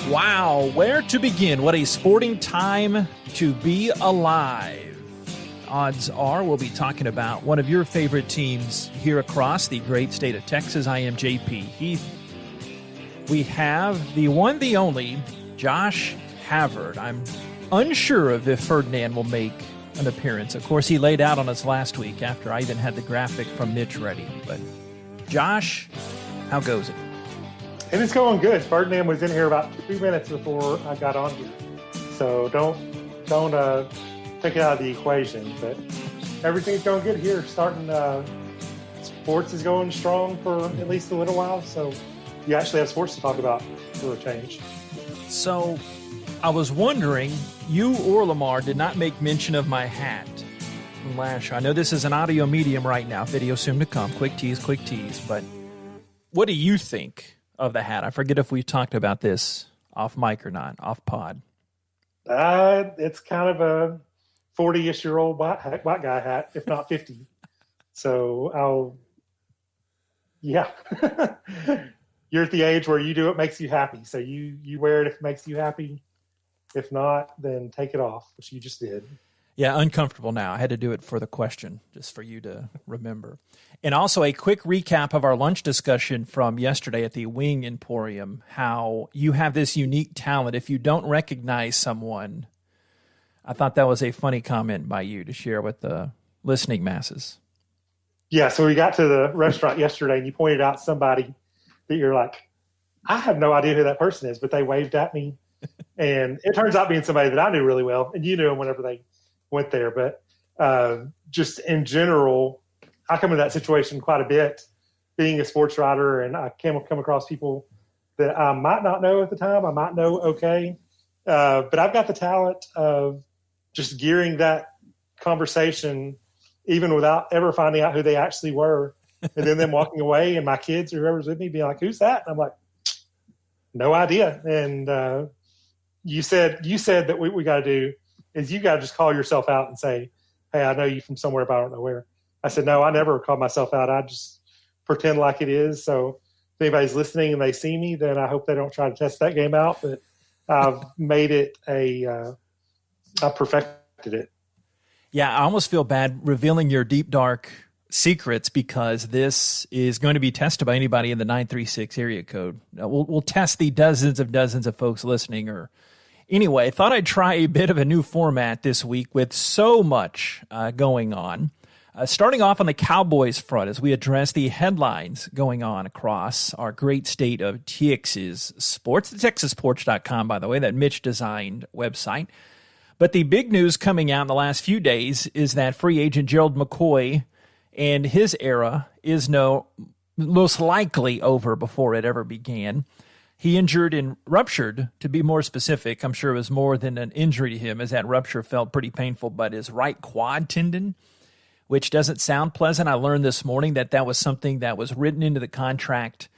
Wow, where to begin? What a sporting time to be alive. Odds are we'll be talking about one of your favorite teams here across the great state of Texas. I am JP Heath. We have the one, the only, Josh Havard. I'm unsure of if Ferdinand will make an appearance. Of course, he laid out on us last week after I even had the graphic from Mitch ready. But Josh, how goes it? And it's going good. Ferdinand was in here about 2 minutes before I got on here. So don't take it out of the equation. But everything's going good here. Sports is going strong for at least a little while. So you actually have sports to talk about for a change. So I was wondering, you or Lamar did not make mention of my hat from last year. I know this is an audio medium right now. Video soon to come. Quick tease. But what do you think of the hat? I forget if we've talked about this off mic or not, off pod. It's kind of a 40-ish-year-old white guy hat, if not 50. So yeah. You're at the age where you do what makes you happy. So you wear it if it makes you happy. If not, then take it off, which you just did. Yeah, uncomfortable now. I had to do it for the question, just for you to remember. And also a quick recap of our lunch discussion from yesterday at the Wing Emporium, how you have this unique talent. If you don't recognize someone, I thought that was a funny comment by you to share with the listening masses. Yeah, so we got to the restaurant yesterday, and you pointed out somebody that you're like, I have no idea who that person is, but they waved at me. And it turns out being somebody that I knew really well, and you knew him whenever they went there. But just in general, I come into that situation quite a bit, being a sports writer, and I come across people that I might not know at the time. I might know okay. But I've got the talent of just gearing that conversation even without ever finding out who they actually were. And then them walking away and my kids or whoever's with me being like, who's that? And I'm like, no idea. And you said that what we got to do is you got to just call yourself out and say, hey, I know you from somewhere, but I don't know where. I said, no, I never call myself out. I just pretend like it is. So if anybody's listening and they see me, then I hope they don't try to test that game out. But I've made it I perfected it. Yeah, I almost feel bad revealing your deep, dark secrets because this is going to be tested by anybody in the 936 area code. We'll test the dozens of folks listening. Or anyway, thought I'd try a bit of a new format this week with so much going on. Starting off on the Cowboys front as we address the headlines going on across our great state of Texas sports. The TexasPorch.com, by the way, that Mitch designed website. But the big news coming out in the last few days is that free agent Gerald McCoy and his era is most likely over before it ever began. He injured and ruptured, to be more specific. I'm sure it was more than an injury to him, as that rupture felt pretty painful, but his right quad tendon, which doesn't sound pleasant. I learned this morning that was something that was written into the contract,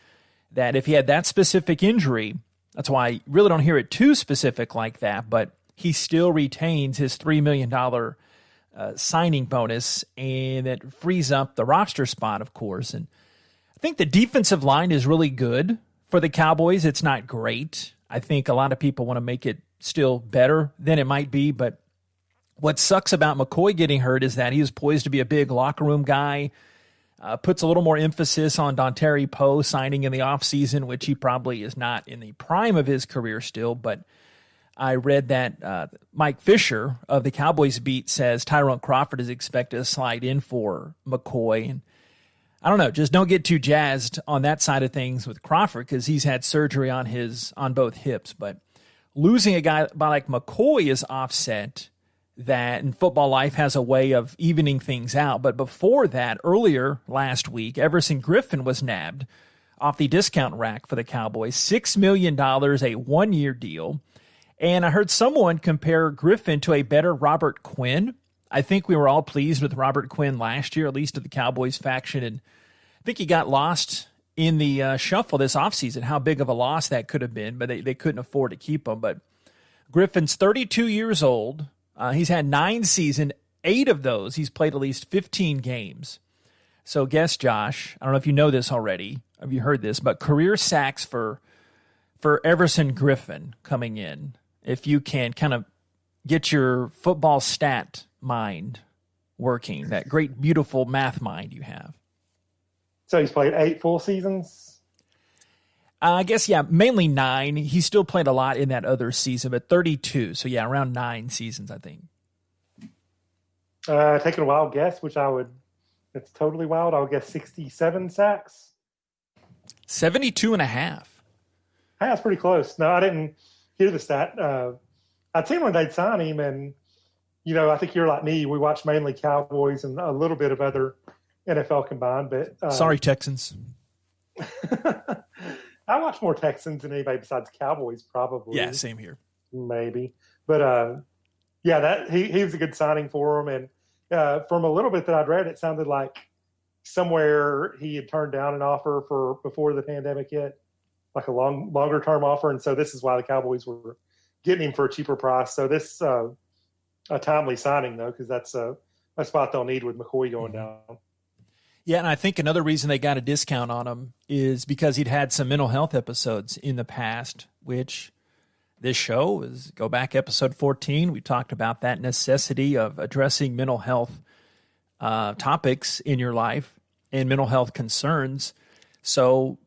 that if he had that specific injury, that's why I really don't hear it too specific like that, but he still retains his $3 million signing bonus, and it frees up the roster spot, of course. And I think the defensive line is really good for the Cowboys. It's not great. I think a lot of people want to make it still better than it might be, but what sucks about McCoy getting hurt is that he was poised to be a big locker room guy, puts a little more emphasis on Dontari Poe signing in the offseason, which he probably is not in the prime of his career still, but I read that Mike Fisher of the Cowboys beat says Tyrone Crawford is expected to slide in for McCoy. And I don't know, just don't get too jazzed on that side of things with Crawford because he's had surgery on both hips. But losing a guy like McCoy is offset that, and football life has a way of evening things out. But before that, earlier last week, Everson Griffen was nabbed off the discount rack for the Cowboys. $6 million, a one-year deal. And I heard someone compare Griffen to a better Robert Quinn. I think we were all pleased with Robert Quinn last year, at least to the Cowboys faction. And I think he got lost in the shuffle this offseason, how big of a loss that could have been, but they couldn't afford to keep him. But Griffen's 32 years old. He's had 9 seasons. 8 of those, he's played at least 15 games. So guess, Josh, I don't know if you know this already. Have you heard this? But career sacks for for Everson Griffen coming in, if you can kind of get your football stat mind working, that great, beautiful math mind you have. So he's played 8 full seasons? I guess, yeah, mainly 9. He still played a lot in that other season, but 32. So, yeah, around 9 seasons, I think. Taking a wild guess, it's totally wild. I'll guess 67 sacks. 72 and a half. Hey, that's pretty close. No, I didn't hear the stat. I'd seen when they'd sign him, and, I think you're like me. We watch mainly Cowboys and a little bit of other NFL combined. But sorry, Texans. I watch more Texans than anybody besides Cowboys, probably. Yeah, same here. Maybe. But, he was a good signing for him. And from a little bit that I'd read, it sounded like somewhere he had turned down an offer for before the pandemic hit, like a longer term offer. And so this is why the Cowboys were getting him for a cheaper price. So this a timely signing, though, because that's a spot they'll need with McCoy going down. Yeah, and I think another reason they got a discount on him is because he'd had some mental health episodes in the past, which this show is, go back episode 14. We talked about that necessity of addressing mental health topics in your life and mental health concerns. So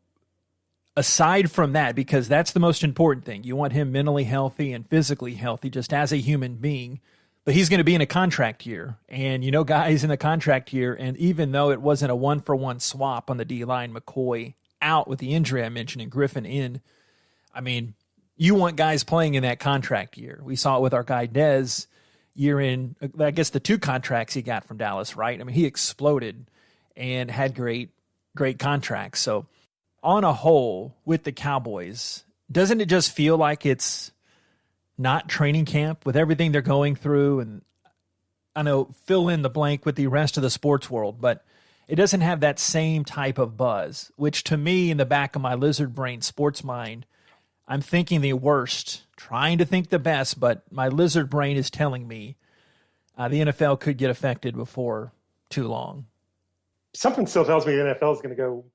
aside from that, because that's the most important thing, you want him mentally healthy and physically healthy just as a human being. But he's going to be in a contract year. And, guys in the contract year, and even though it wasn't a one-for-one swap on the D-line, McCoy out with the injury I mentioned and Griffen in, I mean, you want guys playing in that contract year. We saw it with our guy Dez year in, I guess, the 2 contracts he got from Dallas, right? I mean, he exploded and had great contracts. So on a whole, with the Cowboys, doesn't it just feel like it's not training camp with everything they're going through? And I know, fill in the blank with the rest of the sports world, but it doesn't have that same type of buzz, which to me, in the back of my lizard brain sports mind, I'm thinking the worst, trying to think the best, but my lizard brain is telling me the NFL could get affected before too long. Something still tells me the NFL is going to go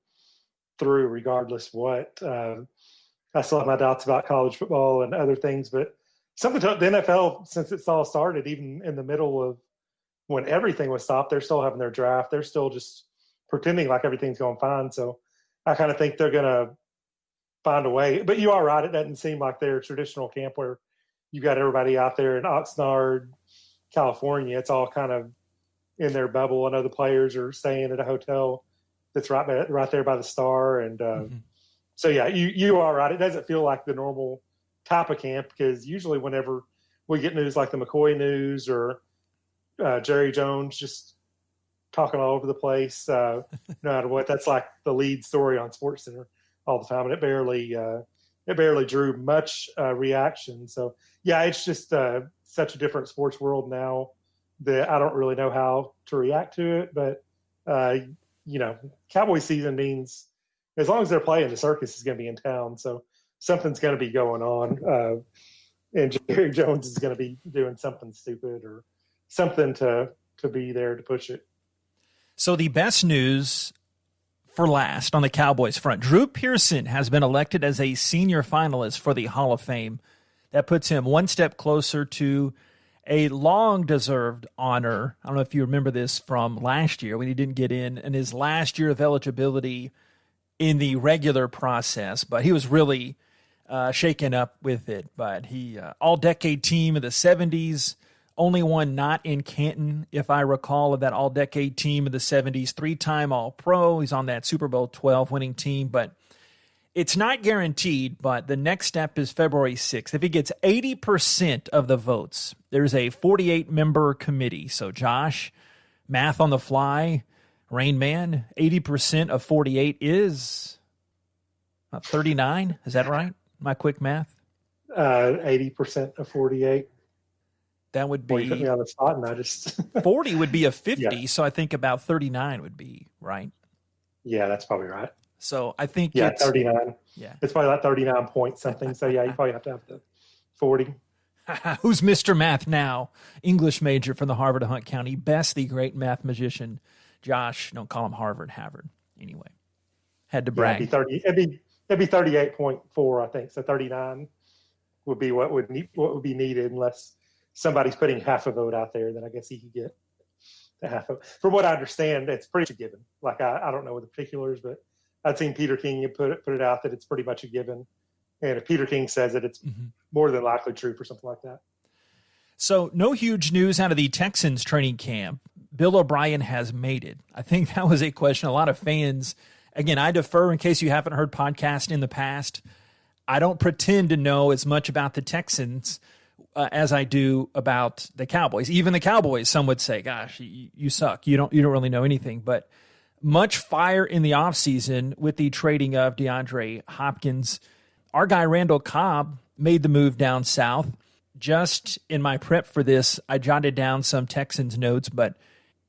through regardless what. I still have my doubts about college football and other things, but something to the NFL, since it's all started, even in the middle of when everything was stopped, they're still having their draft. They're still just pretending like everything's going fine. So I kind of think they're going to find a way. But you are right. It doesn't seem like their traditional camp where you got everybody out there in Oxnard, California. It's all kind of in their bubble. I know the players are staying at a hotel that's right there by the Star. And so, yeah, you are right. It doesn't feel like the normal type of camp, because usually whenever we get news like the McCoy news or Jerry Jones just talking all over the place, no matter what, that's like the lead story on SportsCenter all the time, and it barely drew much reaction. So yeah, it's just such a different sports world now that I don't really know how to react to it. But Cowboy season means as long as they're playing, the circus is going to be in town. So something's going to be going on, and Jerry Jones is going to be doing something stupid or something to be there to push it. So the best news for last on the Cowboys front, Drew Pearson has been elected as a senior finalist for the Hall of Fame. That puts him one step closer to a long-deserved honor. I don't know if you remember this from last year when he didn't get in his last year of eligibility in the regular process, but he was really shaken up with it. But he all-decade team of the 70s, only one not in Canton, if I recall, of that all-decade team of the 70s, 3-time All-Pro. He's on that Super Bowl 12 winning team, but it's not guaranteed. But the next step is February 6th. If he gets 80% of the votes, there's a 48-member committee. So Josh, math on the fly, Rain Man, 80% of 48 is 39. Is that right? My quick math? 80% of 48. That would be. Well, you put me on the spot, and I just 40 would be a 50, yeah. So I think about 39 would be right. Yeah, that's probably right. So I think 39. Yeah, it's probably like 39 point something. So yeah, you probably have to have the 40. Who's Mr. Math now? English major from the Harvard of Hunt County. Best, the great math magician, Josh. Don't call him Harvard. Anyway, had to brag. Yeah, it'd It'd be 38.4, I think. So 39 would be what would be needed, unless somebody's putting half a vote out there. Then I guess he could get the half vote. From what I understand, it's pretty much a given. Like I don't know the particulars, but I'd seen Peter King put it out that it's pretty much a given. And if Peter King says it, it's more than likely true for something like that. So no huge news out of the Texans training camp. Bill O'Brien has made it. I think that was a question a lot of fans. Again, I defer in case you haven't heard podcasts in the past. I don't pretend to know as much about the Texans as I do about the Cowboys. Even the Cowboys, some would say, gosh, you suck. You don't really know anything. But much fire in the offseason with the trading of DeAndre Hopkins. Our guy Randall Cobb made the move down south. Just in my prep for this, I jotted down some Texans notes, but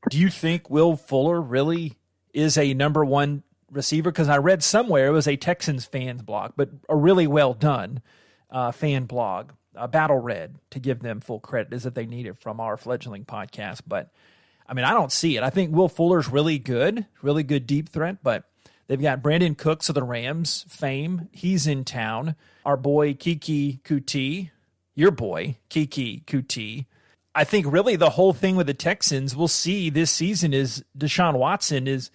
do you think Will Fuller really is a number one receiver? Because I read somewhere it was a Texans fans blog, but a really well done fan blog, Battle Red, to give them full credit, as if they need it from our fledgling podcast. But I mean, I don't see it. I think Will Fuller's really good deep threat, but they've got Brandon Cooks of the Rams fame. He's in town. Our boy Kiki Kuti, your boy Kiki Kuti. I think really the whole thing with the Texans we'll see this season is Deshaun Watson is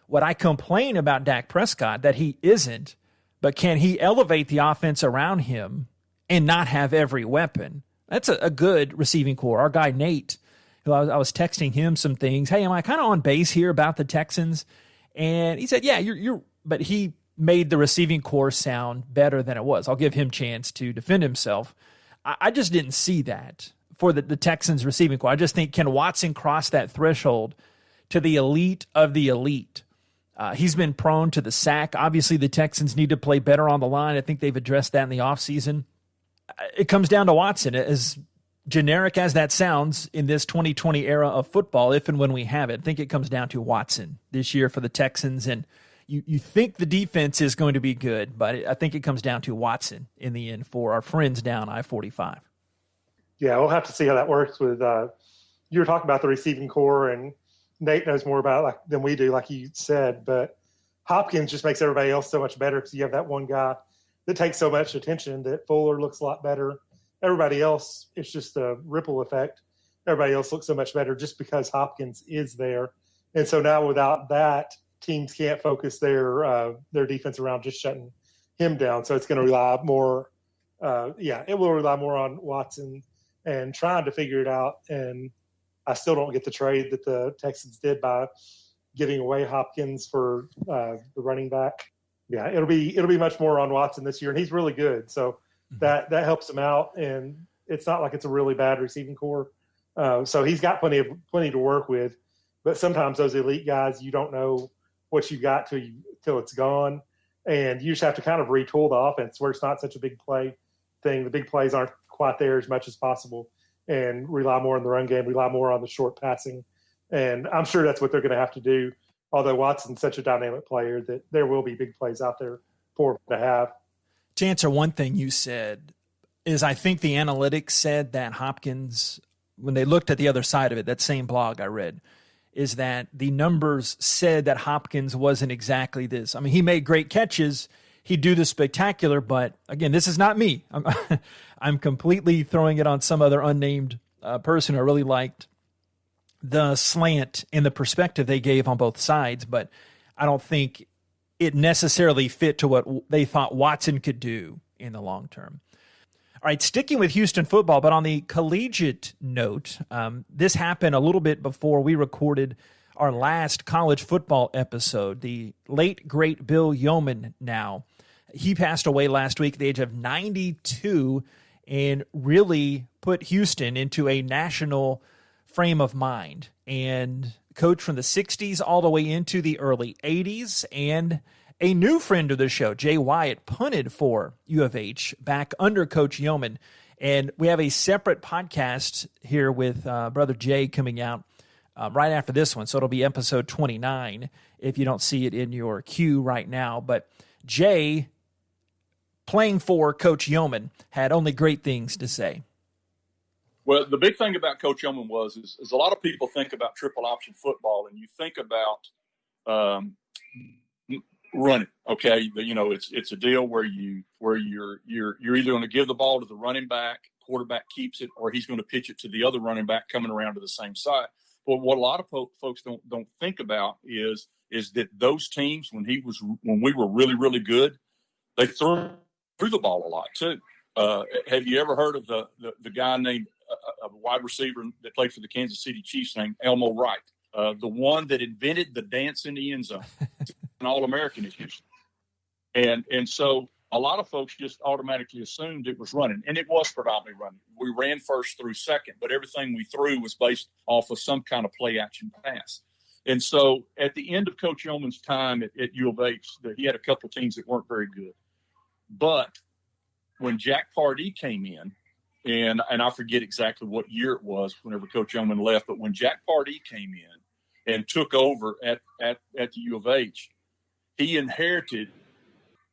what I complain about Dak Prescott, that he isn't, but can he elevate the offense around him and not have every weapon? That's a good receiving core. Our guy Nate, who I was texting him some things. Hey, am I kind of on base here about the Texans? And he said, yeah, you're, but he made the receiving core sound better than it was. I'll give him a chance to defend himself. I just didn't see that for the Texans receiving core. I just think, can Watson cross that threshold to the elite of the elite? He's been prone to the sack. Obviously, the Texans need to play better on the line. I think they've addressed that in the offseason. It comes down to Watson. As generic as that sounds in this 2020 era of football, if and when we have it, I think it comes down to Watson this year for the Texans. And you think the defense is going to be good, but I think it comes down to Watson in the end for our friends down I-45. Yeah, we'll have to see how that works with you were talking about the receiving core, and Nate knows more about it than we do, like you said, but Hopkins just makes everybody else so much better because you have that one guy that takes so much attention that Fuller looks a lot better. Everybody else, it's just a ripple effect. Everybody else looks so much better just because Hopkins is there. And so now without that, teams can't focus their defense around just shutting him down. So it's going to rely more it will rely more on Watson and trying to figure it out. And I still don't get the trade that the Texans did by giving away Hopkins for the running back. Yeah, it'll be much more on Watson this year, and he's really good. So that helps him out, and it's not like it's a really bad receiving core. So he's got plenty to work with. But sometimes those elite guys, you don't know what you got till it's gone, and you just have to kind of retool the offense where it's not such a big play thing. The big plays aren't quite there as much as possible, and rely more on the run game, rely more on the short passing. And I'm sure that's what they're going to have to do. Although Watson's such a dynamic player that there will be big plays out there for him to have. To answer one thing you said is I think the analytics said that Hopkins, when they looked at the other side of it, that same blog I read, is that the numbers said that Hopkins wasn't exactly this. I mean, he made great catches. He'd do the spectacular, but again, this is not me. I'm completely throwing it on some other unnamed person who I really liked the slant and the perspective they gave on both sides, but I don't think it necessarily fit to what they thought Watson could do in the long term. All right, sticking with Houston football, but on the collegiate note, this happened a little bit before we recorded our last college football episode. The late, great Bill Yeoman now, he passed away last week at the age of 92 and really put Houston into a national frame of mind, and coach from the 60s all the way into the early 80s, and a new friend of the show, Jay Wyatt, punted for U of H back under Coach Yeoman. And we have a separate podcast here with Brother Jay coming out right after this one, so it'll be episode 29 if you don't see it in your queue right now. But Jay, playing for Coach Yeoman, had only great things to say. Well, the big thing about Coach Yeoman is a lot of people think about triple option football, and you think about Run it, okay. It's a deal where you're either going to give the ball to the running back, quarterback keeps it, or he's going to pitch it to the other running back coming around to the same side. But what a lot of folks don't think about is that those teams, when we were really, really good, they threw the ball a lot too. Have you ever heard of the guy named a wide receiver that played for the Kansas City Chiefs named Elmo Wright, the one that invented the dance in the end zone? An All-American at Houston. And so a lot of folks just automatically assumed it was running, and it was predominantly running. We ran first through second, but everything we threw was based off of some kind of play-action pass. And so at the end of Coach Yeoman's time at U of H, he had a couple of teams that weren't very good. But when Jack Pardee came in, and I forget exactly what year it was whenever Coach Yeoman left, but when Jack Pardee came in and took over at the U of H, he inherited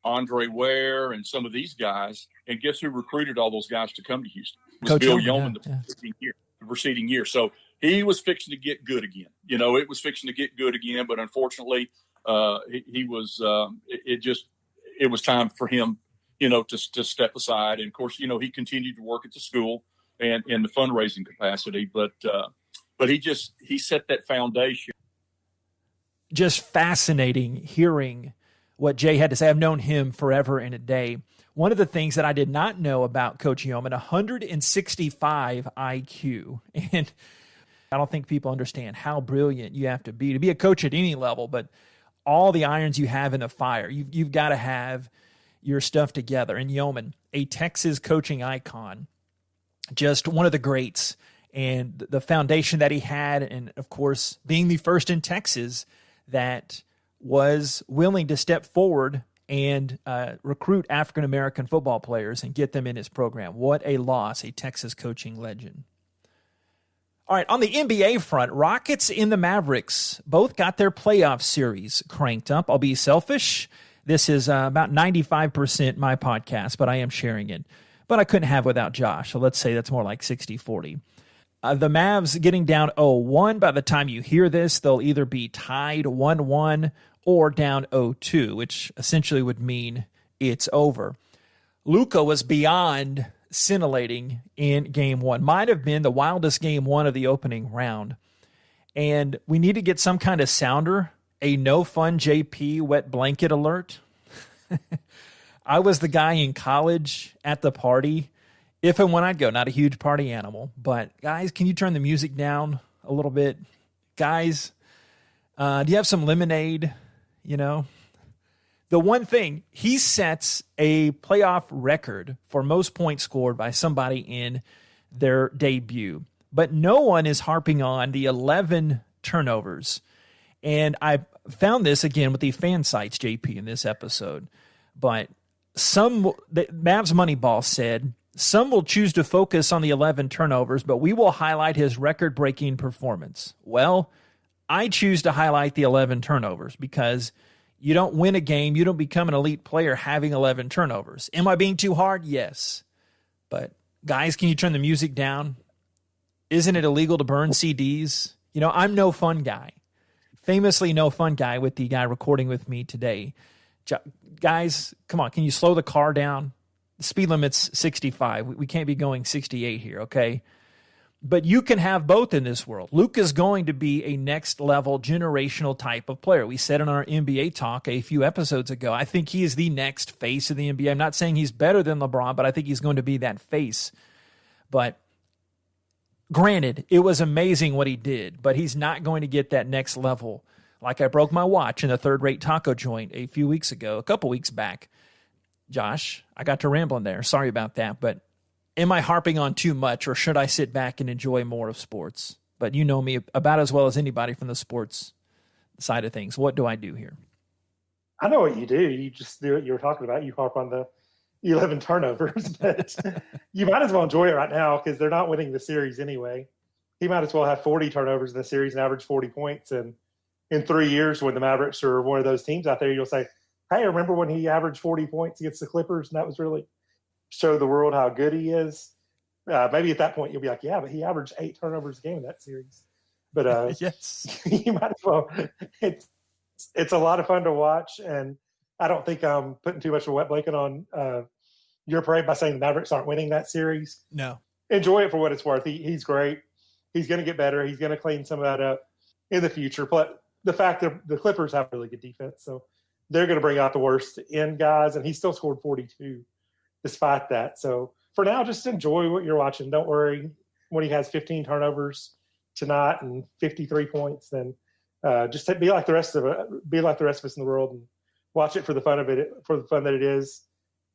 Andre Ware and some of these guys, and guess who recruited all those guys to come to Houston? It was Coach Bill Yeoman, Yeoman the preceding year. So he was fixing to get good again. It was fixing to get good again, but unfortunately, he was. It was time for him, to step aside. And of course, he continued to work at the school and in the fundraising capacity, but he set that foundation. Just fascinating hearing what Jay had to say. I've known him forever and a day. One of the things that I did not know about Coach Yeoman, 165 IQ. And I don't think people understand how brilliant you have to be a coach at any level, but all the irons you have in the fire, you've got to have your stuff together. And Yeoman, a Texas coaching icon, just one of the greats, and the foundation that he had, and of course, being the first in Texas that was willing to step forward and recruit African-American football players and get them in his program. What a loss, a Texas coaching legend. All right, on the NBA front, Rockets and the Mavericks both got their playoff series cranked up. I'll be selfish. This is about 95% my podcast, but I am sharing it. But I couldn't have without Josh, so let's say that's more like 60-40. The Mavs getting down 0-1. By the time you hear this, they'll either be tied 1-1 or down 0-2, which essentially would mean it's over. Luka was beyond scintillating in Game 1. Might have been the wildest Game 1 of the opening round. And we need to get some kind of sounder, a no-fun JP wet blanket alert. I was the guy in college at the party. If and when I'd go, not a huge party animal, but guys, can you turn the music down a little bit? Guys, do you have some lemonade? The one thing, he sets a playoff record for most points scored by somebody in their debut, but no one is harping on the 11 turnovers. And I found this again with the fan sites, JP, in this episode, but the Mavs Moneyball said, some will choose to focus on the 11 turnovers, but we will highlight his record-breaking performance. Well, I choose to highlight the 11 turnovers because you don't win a game, you don't become an elite player having 11 turnovers. Am I being too hard? Yes. But guys, can you turn the music down? Isn't it illegal to burn CDs? I'm no fun guy. Famously no fun guy with the guy recording with me today. Guys, come on, can you slow the car down? The speed limit's 65. We can't be going 68 here, okay? But you can have both in this world. Luka's going to be a next-level generational type of player. We said in our NBA talk a few episodes ago, I think he is the next face of the NBA. I'm not saying he's better than LeBron, but I think he's going to be that face. But granted, it was amazing what he did, but he's not going to get that next level. Like I broke my watch in a third-rate taco joint a couple weeks back. Josh, I got to rambling there. Sorry about that, but am I harping on too much, or should I sit back and enjoy more of sports? But you know me about as well as anybody from the sports side of things. What do I do here? I know what you do. You just do what you were talking about. You harp on the 11 turnovers, but you might as well enjoy it right now because they're not winning the series anyway. He might as well have 40 turnovers in the series and average 40 points. And in 3 years, when the Mavericks are one of those teams out there, you'll say, hey, remember when he averaged 40 points against the Clippers and that was really show the world how good he is? Maybe at that point you'll be like, yeah, but he averaged 8 turnovers a game in that series. But yes, you might as well. It's it's a lot of fun to watch, and I don't think I'm putting too much of a wet blanket on your parade by saying the Mavericks aren't winning that series. No. Enjoy it for what it's worth. He's great. He's going to get better. He's going to clean some of that up in the future. But the fact that the Clippers have really good defense, so they're going to bring out the worst in guys, and he still scored 42 despite that. So for now, just enjoy what you're watching. Don't worry when he has 15 turnovers tonight and 53 points. Then just be like the rest of us in the world and watch it for the fun of it, for the fun that it is,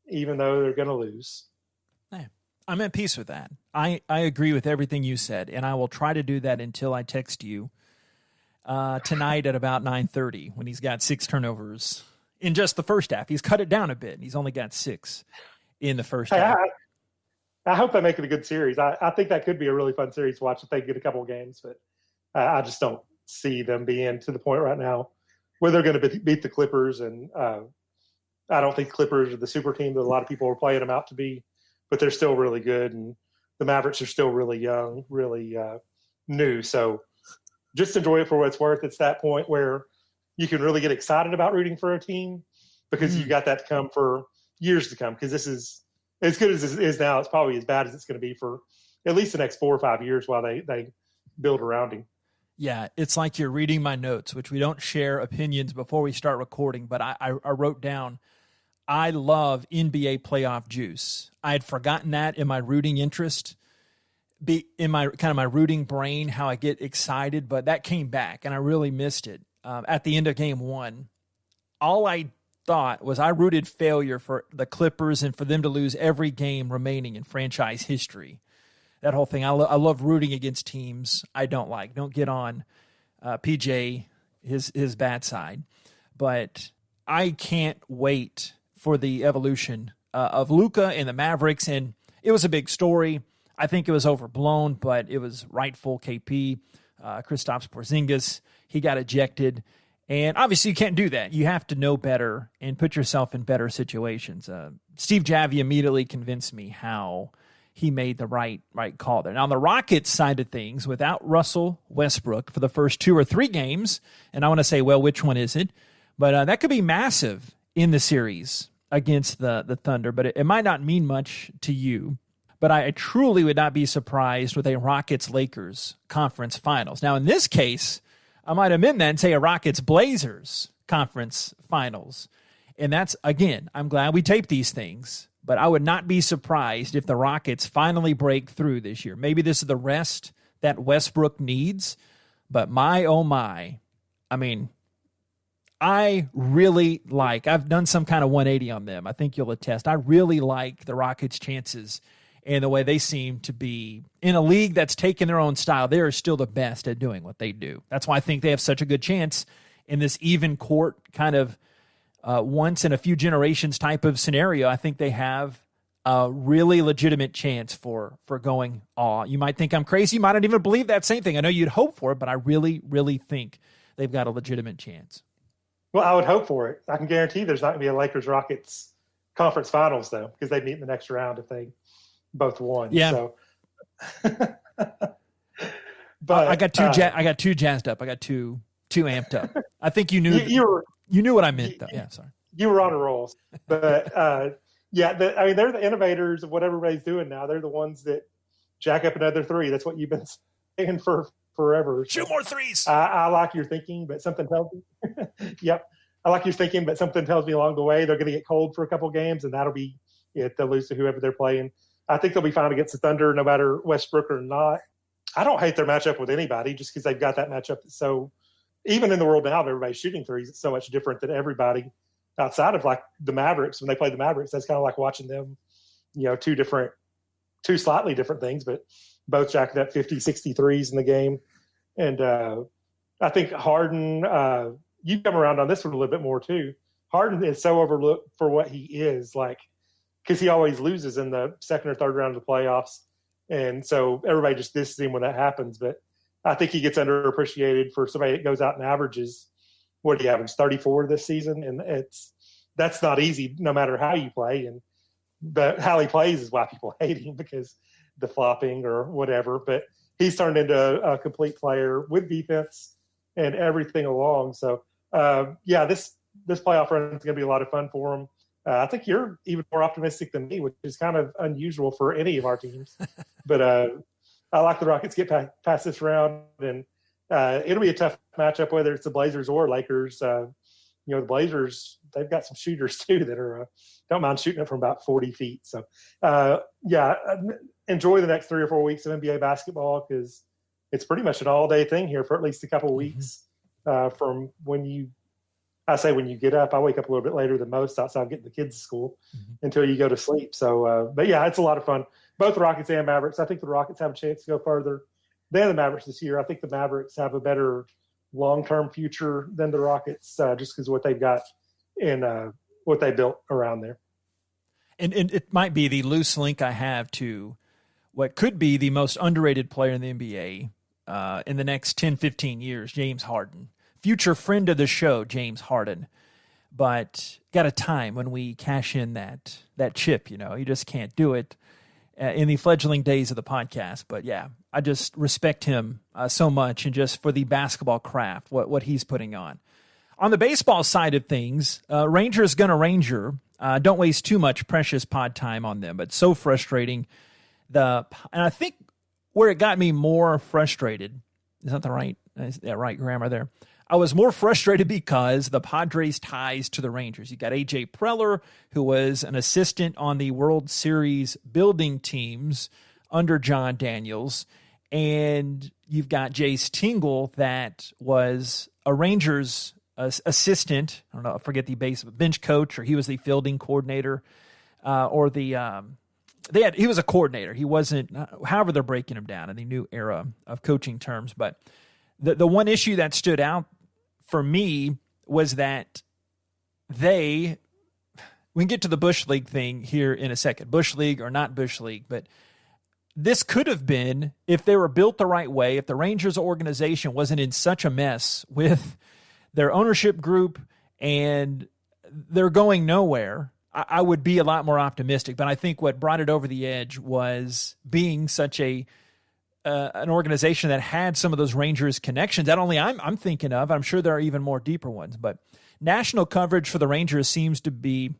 even though they're going to lose. I'm at peace with that. I agree with everything you said, and I will try to do that until I text you tonight at about 9:30 when he's got 6 turnovers in just the first half. He's cut it down a bit, and he's only got 6 in the first half. I hope they make it a good series. I think that could be a really fun series to watch if they get a couple of games, but I just don't see them being to the point right now where they're going to beat the Clippers, and I don't think Clippers are the super team that a lot of people are playing them out to be, but they're still really good, and the Mavericks are still really young, really new. So just enjoy it for what it's worth. It's that point where you can really get excited about rooting for a team because you've got that to come for years to come, because this is as good as it is now. It's probably as bad as it's going to be for at least the next 4 or 5 years while they build around him. Yeah, it's like you're reading my notes, which we don't share opinions before we start recording, but I wrote down, I love NBA playoff juice. I had forgotten that in my rooting interest, in my kind of my rooting brain, how I get excited, but that came back, and I really missed it. At the end of game 1, all I thought was I rooted failure for the Clippers and for them to lose every game remaining in franchise history. That whole thing. I love rooting against teams I don't like. Don't get on PJ, his bad side. But I can't wait for the evolution of Luka and the Mavericks. And it was a big story. I think it was overblown, but it was rightful. KP, Kristaps Porzingis, he got ejected. And obviously you can't do that. You have to know better and put yourself in better situations. Steve Javi immediately convinced me how he made the right call there. Now, on the Rockets side of things, without Russell Westbrook for the first 2 or 3 games, and I want to say, well, which one is it? But that could be massive in the series against the Thunder, but it might not mean much to you. But I truly would not be surprised with a Rockets-Lakers conference finals. Now, in this case, I might amend that and say a Rockets-Blazers conference finals. And that's, again, I'm glad we taped these things, but I would not be surprised if the Rockets finally break through this year. Maybe this is the rest that Westbrook needs, but my, oh my, I mean, I really like, I've done some kind of 180 on them. I think you'll attest. I really like the Rockets' chances and the way they seem to be in a league that's taken their own style. They are still the best at doing what they do. That's why I think they have such a good chance in this even court kind of once in a few generations type of scenario. I think they have a really legitimate chance for going all. You might think I'm crazy. You might not even believe that same thing. I know you'd hope for it, but I really, really think they've got a legitimate chance. Well, I would hope for it. I can guarantee there's not going to be a Lakers-Rockets conference finals, though, because they meet in the next round if they both won. Yeah. So. But I got too jazzed up. I got too amped up. I think you knew you knew what I meant, though. Yeah, sorry. You were on a roll. But, they're the innovators of what everybody's doing now. They're the ones that jack up another 3. That's what you've been saying for forever. Shoot more threes. I like your thinking, but something tells me. Yep. I like your thinking, but something tells me along the way they're going to get cold for a couple games, and that'll be it. They'll lose to whoever they're playing. I think they'll be fine against the Thunder no matter Westbrook or not. I don't hate their matchup with anybody just because they've got that matchup. So even in the world now of everybody shooting threes, it's so much different than everybody outside of like the Mavericks. When they play the Mavericks, that's kind of like watching them, two slightly different things, but both jacking up 50, 60 threes in the game. And I think Harden, you come around on this one a little bit more too. Harden is so overlooked for what he is, like, because he always loses in the second or third round of the playoffs. And so everybody just disses him when that happens. But I think he gets underappreciated for somebody that goes out and averages, what do you average, 34 this season? And that's not easy no matter how you play. But how he plays is why people hate him, because the flopping or whatever. But he's turned into a complete player with defense and everything along. So yeah, this playoff run is going to be a lot of fun for them. I think you're even more optimistic than me, which is kind of unusual for any of our teams. But I like the Rockets get past this round, and it'll be a tough matchup, whether it's the Blazers or Lakers. The Blazers, they've got some shooters too that are don't mind shooting it from about 40 feet. So, enjoy the next 3 or 4 weeks of NBA basketball, because it's pretty much an all-day thing here for at least a couple of weeks. From when you get up, I wake up a little bit later than most outside getting the kids to school until you go to sleep. So, but yeah, it's a lot of fun. Both the Rockets and Mavericks. I think the Rockets have a chance to go further than the Mavericks this year. I think the Mavericks have a better long-term future than the Rockets, just because of what they've got and what they built around there. And it might be the loose link I have to what could be the most underrated player in the NBA in the next 10, 15 years, James Harden. Future friend of the show, James Harden. But got a time when we cash in that chip, you just can't do it in the fledgling days of the podcast. But yeah, I just respect him so much, and just for the basketball craft, what he's putting on. On the baseball side of things, Rangers gonna Ranger. Don't waste too much precious pod time on them, but so frustrating. And I think where it got me more frustrated, is that the right grammar there? I was more frustrated because the Padres' ties to the Rangers. You got A.J. Preller, who was an assistant on the World Series building teams under John Daniels, and you've got Jace Tingle, that was a Rangers assistant. I don't know, I forget the bench coach, or he was the fielding coordinator, or he was a coordinator. He wasn't, however they're breaking him down in the new era of coaching terms. But the one issue that stood out for me was that we can get to the Bush League thing here in a second, Bush League or not Bush League, but this could have been, if they were built the right way, if the Rangers organization wasn't in such a mess with their ownership group and they're going nowhere, I would be a lot more optimistic. But I think what brought it over the edge was being such an organization that had some of those Rangers connections. Not only I'm thinking of, I'm sure there are even more deeper ones, but national coverage for the Rangers seems to be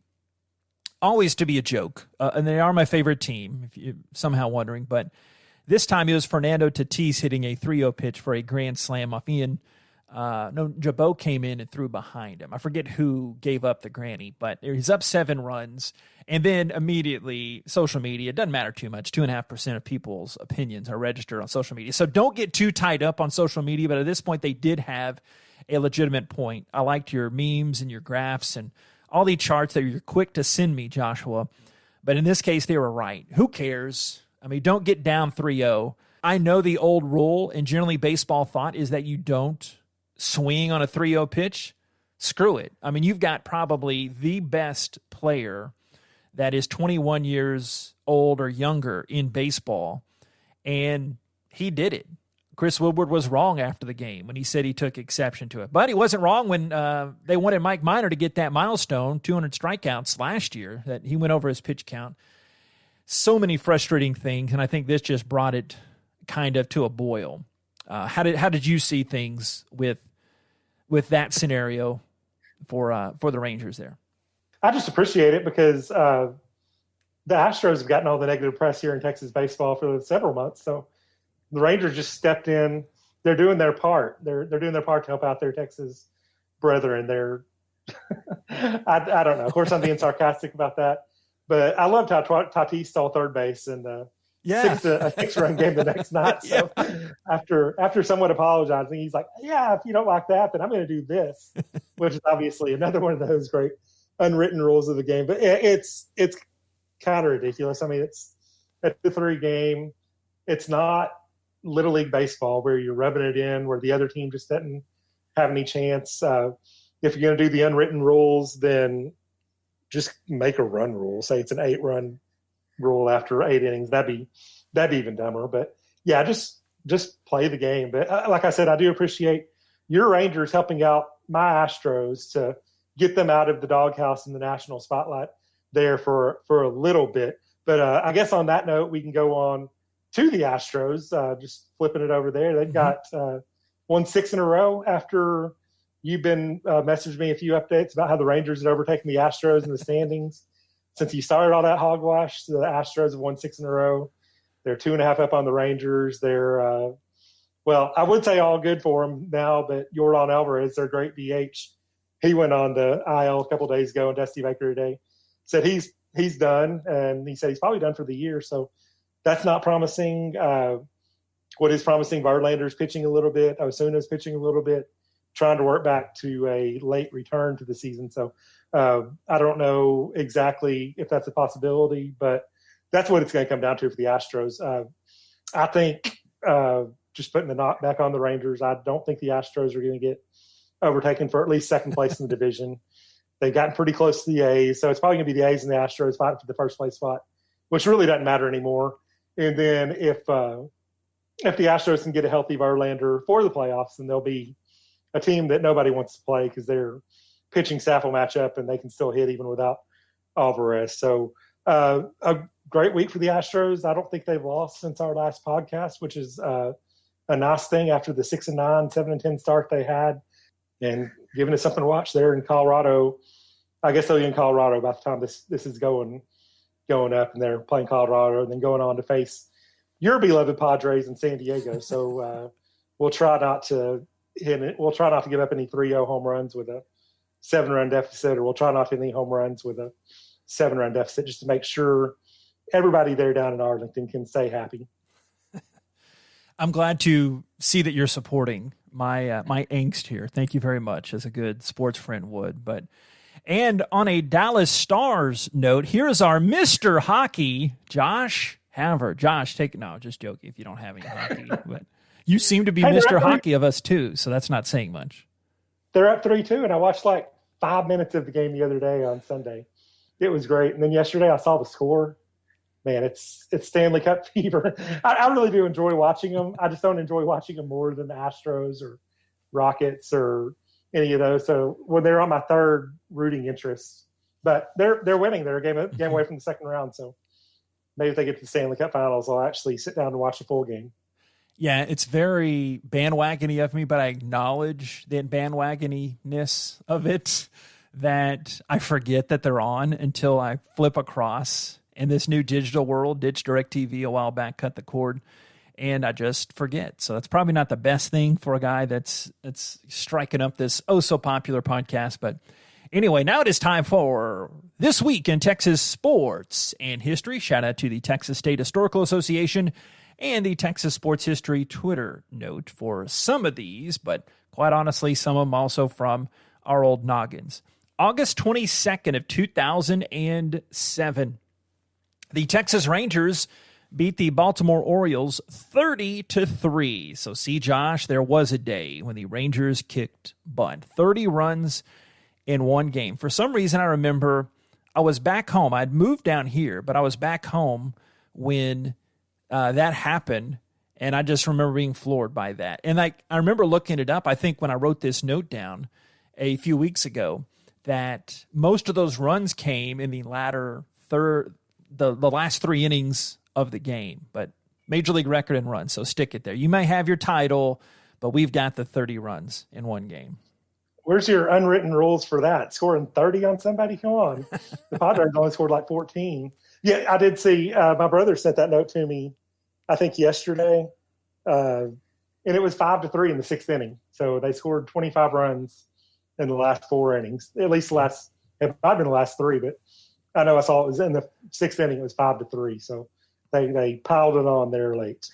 always to be a joke. And they are my favorite team, if you're somehow wondering. But this time it was Fernando Tatis hitting a 3-0 pitch for a grand slam off Ian. Jabot came in and threw behind him. I forget who gave up the granny, but he's up 7 runs. And then immediately, social media, it doesn't matter too much. 2.5% of people's opinions are registered on social media. So don't get too tied up on social media. But at this point, they did have a legitimate point. I liked your memes and your graphs and all the charts that you're quick to send me, Joshua. But in this case, they were right. Who cares? I mean, don't get down 3-0. I know the old rule, and generally baseball thought, is that you don't swing on a 3-0 pitch. Screw it. I mean, you've got probably the best player that is 21 years old or younger in baseball, and he did it. Chris Woodward was wrong after the game when he said he took exception to it. But he wasn't wrong when they wanted Mike Minor to get that milestone, 200 strikeouts last year, that he went over his pitch count. So many frustrating things, and I think this just brought it kind of to a boil. How did you see things with that scenario for the Rangers there? I just appreciate it because the Astros have gotten all the negative press here in Texas baseball for several months. So the Rangers just stepped in. They're doing their part. They're doing their part to help out their Texas brethren. They're I don't know. Of course, I'm being sarcastic about that, but I loved how Tatis stole third base and a 6-run game the next night. So after somewhat apologizing, he's like, "Yeah, if you don't like that, then I'm going to do this," which is obviously another one of those great unwritten rules of the game. But it's kind of ridiculous. I mean, it's a 2-3 game. It's not Little League baseball where you're rubbing it in, where the other team just doesn't have any chance. If you're going to do the unwritten rules, then just make a run rule. Say it's an 8-run rule after 8 innings. That'd be even dumber. But yeah, just play the game. But like I said, I do appreciate your Rangers helping out my Astros to get them out of the doghouse in the national spotlight there for a little bit. But I guess on that note, we can go on to the Astros, just flipping it over there. They've got won 6 in a row after you've been messaging me a few updates about how the Rangers had overtaken the Astros in the standings. Since you started all that hogwash, the Astros have won 6 in a row. They're 2.5 up on the Rangers. They're, well, I would say all good for them now, but Yordan Alvarez, their great DH, he went on the IL a couple of days ago, and Dusty Baker today said he's done, and he said he's probably done for the year. So that's not promising. What is promising, Verlander's pitching a little bit. Osuna's pitching a little bit, trying to work back to a late return to the season. So I don't know exactly if that's a possibility, but that's what it's going to come down to for the Astros. I think just putting the knock back on the Rangers, I don't think the Astros are going to get overtaken for at least second place in the division. They've gotten pretty close to the A's, so it's probably going to be the A's and the Astros fighting for the first place spot, which really doesn't matter anymore. And then if the Astros can get a healthy Verlander for the playoffs, then they'll be a team that nobody wants to play because their pitching staff will match up and they can still hit even without Alvarez. So a great week for the Astros. I don't think they've lost since our last podcast, which is a nice thing after the 6-9, 7-10 start they had, and giving us something to watch there in Colorado. I guess they'll be in Colorado by the time this is going up, and they're playing Colorado and then going on to face your beloved Padres in San Diego. So we'll try not to give up any 3-0 home runs with a 7-run deficit, or we'll try not to hit any home runs with a 7-run deficit, just to make sure everybody there down in Arlington can stay happy. I'm glad to see that you're supporting my angst here. Thank you very much, as a good sports friend would. And on a Dallas Stars note, here's our Mr. Hockey, Josh Haver. Josh, just joking if you don't have any hockey, but you seem to be Mr. Hockey of us too, so that's not saying much. They're up 3-2, and I watched like 5 minutes of the game the other day on Sunday. It was great. And then yesterday I saw the score. Man, it's Stanley Cup fever. I really do enjoy watching them. I just don't enjoy watching them more than the Astros or Rockets or any of those. So when they're on my third rooting interest, but they're winning. They're a game away from the second round. So maybe if they get to the Stanley Cup Finals, I'll actually sit down and watch the full game. Yeah, it's very bandwagony of me, but I acknowledge the bandwagoniness of it, that I forget that they're on until I flip across. In this new digital world, ditched DirecTV a while back, cut the cord, and I just forget. So that's probably not the best thing for a guy that's striking up this oh-so-popular podcast. But anyway, now it is time for This Week in Texas Sports and History. Shout out to the Texas State Historical Association and the Texas Sports History Twitter note for some of these, but quite honestly, some of them also from our old noggins. August 22nd of 2007. The Texas Rangers beat the Baltimore Orioles 30-3. So see, Josh, there was a day when the Rangers kicked butt. 30 runs in one game. For some reason, I remember I was back home. I'd moved down here, but I was back home when that happened, and I just remember being floored by that. And I remember looking it up, I think when I wrote this note down a few weeks ago, that most of those runs came in the latter third, the last 3 innings of the game, but Major League record in runs, so stick it there. You may have your title, but we've got the 30 runs in one game. Where's your unwritten rules for that? Scoring 30 on somebody? Come on. The Padres only scored like 14. Yeah, I did see my brother sent that note to me, I think yesterday, and it was 5-3 in the 6th inning. So they scored 25 runs in the last 4 innings, at least it might have been the last 3, but I know I saw it was in the 6th inning. It was 5-3, so they piled it on there late.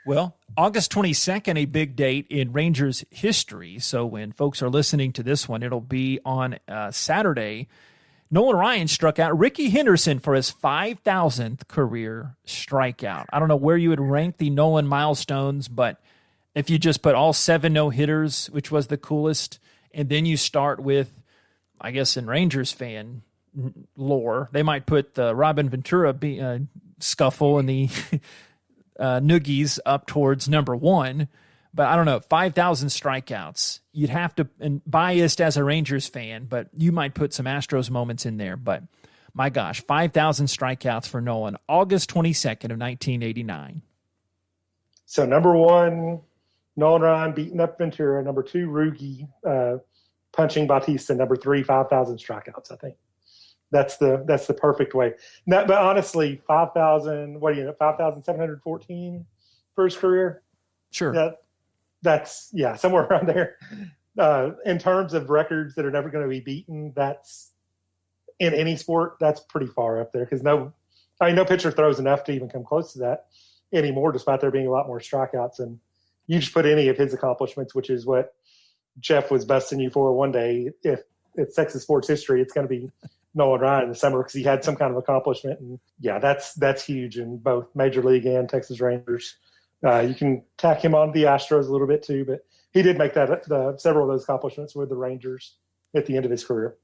Well, August 22nd, a big date in Rangers history. So when folks are listening to this one, it'll be on Saturday. Nolan Ryan struck out Ricky Henderson for his 5,000th career strikeout. I don't know where you would rank the Nolan milestones, but if you just put all 7 no-hitters, which was the coolest, and then you start with, I guess in Rangers fan lore, they might put the Robin Ventura scuffle and the Noogies up towards number 1, but I don't know, 5,000 strikeouts. You'd have to, and biased as a Rangers fan, but you might put some Astros moments in there. But my gosh, 5,000 strikeouts for Nolan, August 22nd of 1989. So number 1, Nolan Ryan beating up Ventura. Number 2, Rugi punching Bautista. Number 3, 5,000 strikeouts. I think that's the perfect way. But honestly, 5,714 for his career. Sure. That's somewhere around there. In terms of records that are never going to be beaten, that's in any sport, that's pretty far up there because no pitcher throws enough to even come close to that anymore, despite there being a lot more strikeouts. And you just put any of his accomplishments, which is what Jeff was busting you for one day. If it's Texas sports history, it's going to be Nolan Ryan in the summer because he had some kind of accomplishment. And that's huge in both Major League and Texas Rangers. You can tack him on the Astros a little bit too, but he did make several of those accomplishments with the Rangers at the end of his career.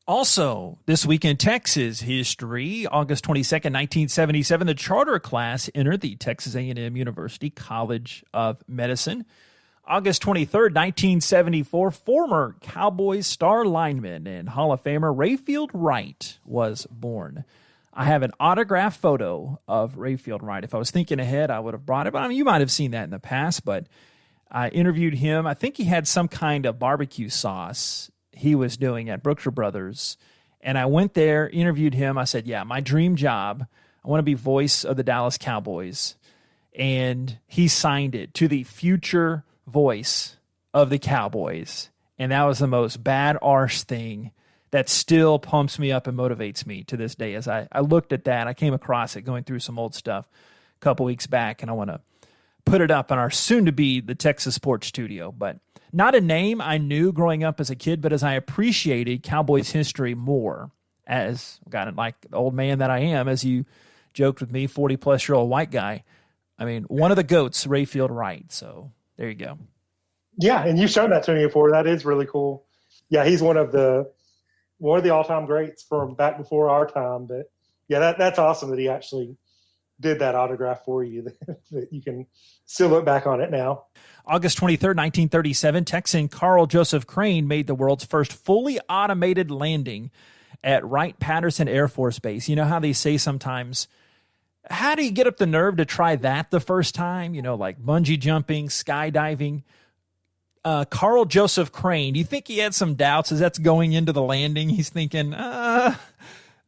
Also, this week in Texas history, August 22nd, 1977, the charter class entered the Texas A&M University College of Medicine. August 23rd, 1974, former Cowboys star lineman and Hall of Famer Rayfield Wright was born. I have an autographed photo of Rayfield Wright. If I was thinking ahead, I would have brought it. But I mean, you might have seen that in the past, but I interviewed him. I think he had some kind of barbecue sauce he was doing at Brookshire Brothers. And I went there, interviewed him. I said, my dream job, I want to be voice of the Dallas Cowboys. And he signed it to the future voice of the Cowboys. And that was the most bad arse thing that still pumps me up and motivates me to this day. As I looked at that, I came across it going through some old stuff a couple weeks back, and I want to put it up on our soon-to-be the Texas Sports Studio. But not a name I knew growing up as a kid, but as I appreciated Cowboys history more, as like the old man that I am, as you joked with me, 40-plus-year-old white guy. I mean, one of the GOATs, Rayfield Wright. So there you go. Yeah, and you've shown that to me before. That is really cool. Yeah, he's one of the all-time greats from back before our time. But, that's awesome that he actually did that autograph for you, that you can still look back on it now. August 23rd, 1937, Texan Carl Joseph Crane made the world's first fully automated landing at Wright-Patterson Air Force Base. You know how they say sometimes, how do you get up the nerve to try that the first time? Like bungee jumping, skydiving. Carl Joseph Crane, do you think he had some doubts as that's going into the landing? He's thinking, did I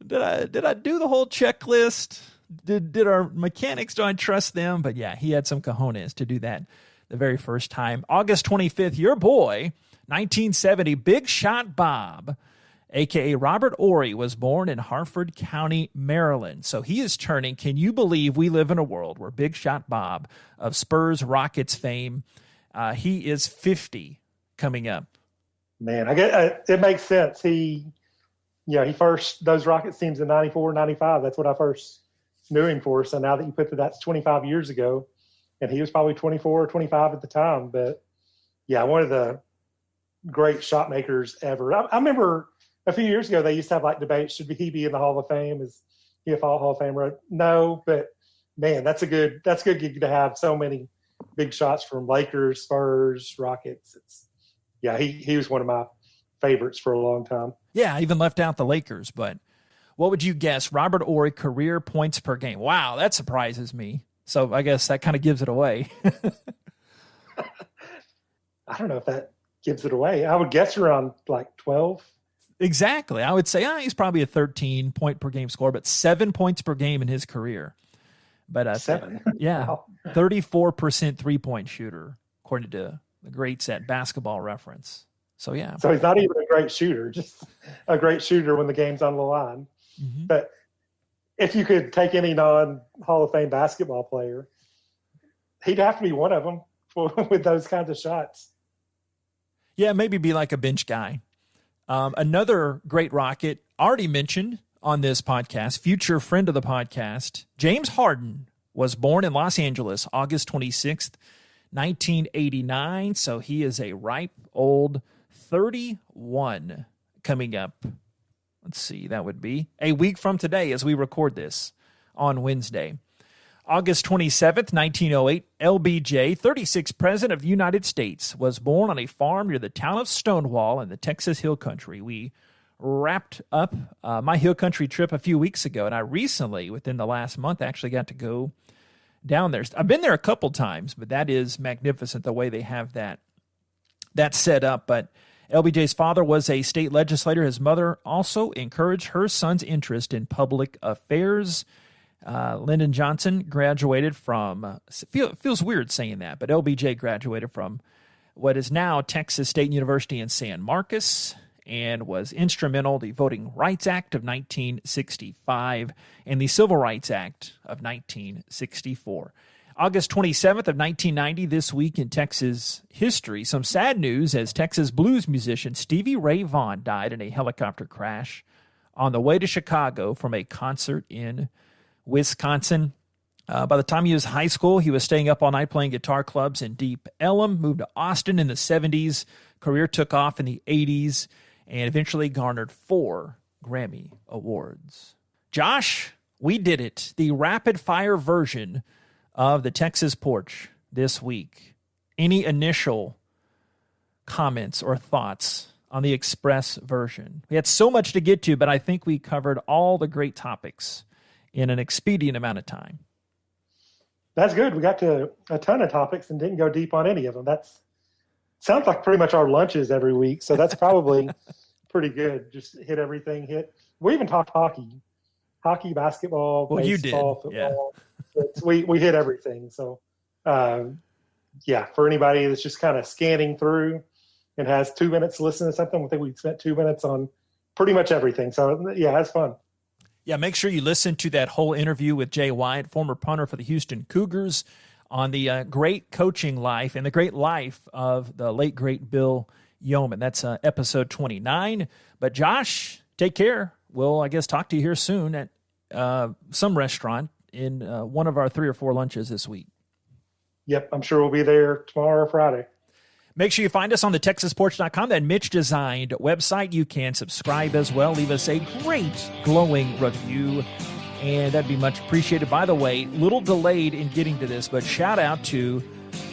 do the whole checklist? Did our mechanics, do I trust them? But he had some cojones to do that the very first time. August 25th, your boy, 1970, Big Shot Bob, a.k.a. Robert Ory, was born in Harford County, Maryland. So he is turning, can you believe we live in a world where Big Shot Bob of Spurs Rockets fame, he is 50 coming up. Man, I get it makes sense. He first, those Rockets teams in 94, 95, that's what I first knew him for. So now that you put that's 25 years ago, and he was probably 24 or 25 at the time. But, one of the great shot makers ever. I remember a few years ago they used to have like debates, should he be in the Hall of Fame? Is he a Hall of Famer? No, but, man, that's a good gig to have so many big shots from Lakers, Spurs, Rockets. He was one of my favorites for a long time. Yeah, I even left out the Lakers, but what would you guess? Robert Ory, career points per game. Wow, that surprises me. So I guess that kind of gives it away. I don't know if that gives it away. I would guess around like 12. Exactly. I would say he's probably a 13-point-per-game scorer, but 7 points per game in his career. But 7? Wow. 34% three-point shooter, according to the greats at Basketball Reference. So, So he's not even a great shooter, just a great shooter when the game's on the line. Mm-hmm. But if you could take any non-Hall of Fame basketball player, he'd have to be one of them with those kinds of shots. Yeah, maybe be like a bench guy. Another great Rocket already mentioned on this podcast, future friend of the podcast, James Harden, was born in Los Angeles, August 26th, 1989. So he is a ripe old 31 coming up. Let's see, that would be a week from today as we record this on Wednesday. August 27th, 1908, LBJ, 36th President of the United States, was born on a farm near the town of Stonewall in the Texas Hill Country. We wrapped up my Hill Country trip a few weeks ago, and I recently, within the last month, actually got to go down there. I've been there a couple times, but that is magnificent the way they have that set up. But LBJ's father was a state legislator. His mother also encouraged her son's interest in public affairs. Lyndon Johnson graduated from, feels weird saying that, but LBJ graduated from what is now Texas State University in San Marcos, and was instrumental in the Voting Rights Act of 1965 and the Civil Rights Act of 1964. August 27th of 1990, this week in Texas history, some sad news as Texas blues musician Stevie Ray Vaughan died in a helicopter crash on the way to Chicago from a concert in Wisconsin. By the time he was in high school, he was staying up all night playing guitar clubs in Deep Ellum, moved to Austin in the 70s, career took off in the 80s, and eventually garnered 4 Grammy Awards. Josh, we did it. The rapid-fire version of the Texas Porch this week. Any initial comments or thoughts on the express version? We had so much to get to, but I think we covered all the great topics in an expedient amount of time. That's good. We got to a ton of topics and didn't go deep on any of them. Sounds like pretty much our lunches every week, so that's probably pretty good. Just hit everything. We even talked hockey, basketball, baseball, you did. Football. Yeah. We hit everything. So, for anybody that's just kind of scanning through and has 2 minutes to listen to something, I think we spent 2 minutes on pretty much everything. So, yeah, that's fun. Yeah, make sure you listen to that whole interview with Jay Wyatt, former punter for the Houston Cougars, on the great coaching life and the great life of the late, great Bill Yeoman. That's episode 29. But Josh, take care. We'll, I guess, talk to you here soon at some restaurant in one of our 3 or 4 lunches this week. Yep, I'm sure we'll be there tomorrow or Friday. Make sure you find us on the TexasPorch.com, that Mitch-designed website. You can subscribe as well. Leave us a great, glowing review, and that'd be much appreciated. By the way, little delayed in getting to this, but shout out to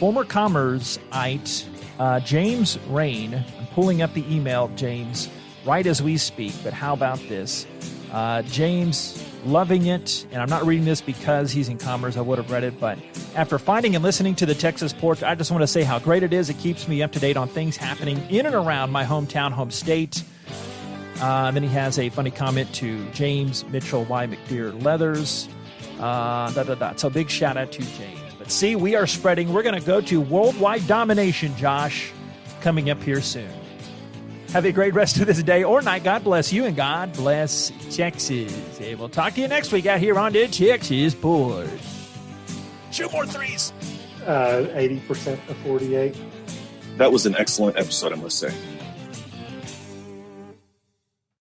former Commerceite James Rain. I'm pulling up the email, James, right as we speak, but how about this? James, loving it, and I'm not reading this because he's in Commerce. I would have read it, but after finding and listening to the Texas Porch, I just want to say how great it is. It keeps me up to date on things happening in and around my hometown, home state. Then he has a funny comment to James Mitchell Y. McDeer Leathers. So big shout out to James. But see, we are spreading. We're going to go to worldwide domination, Josh, coming up here soon. Have a great rest of this day or night. God bless you, and God bless Texas. And we'll talk to you next week out here on the Texas Porch. Shoot more threes. 80% of 48. That was an excellent episode, I must say.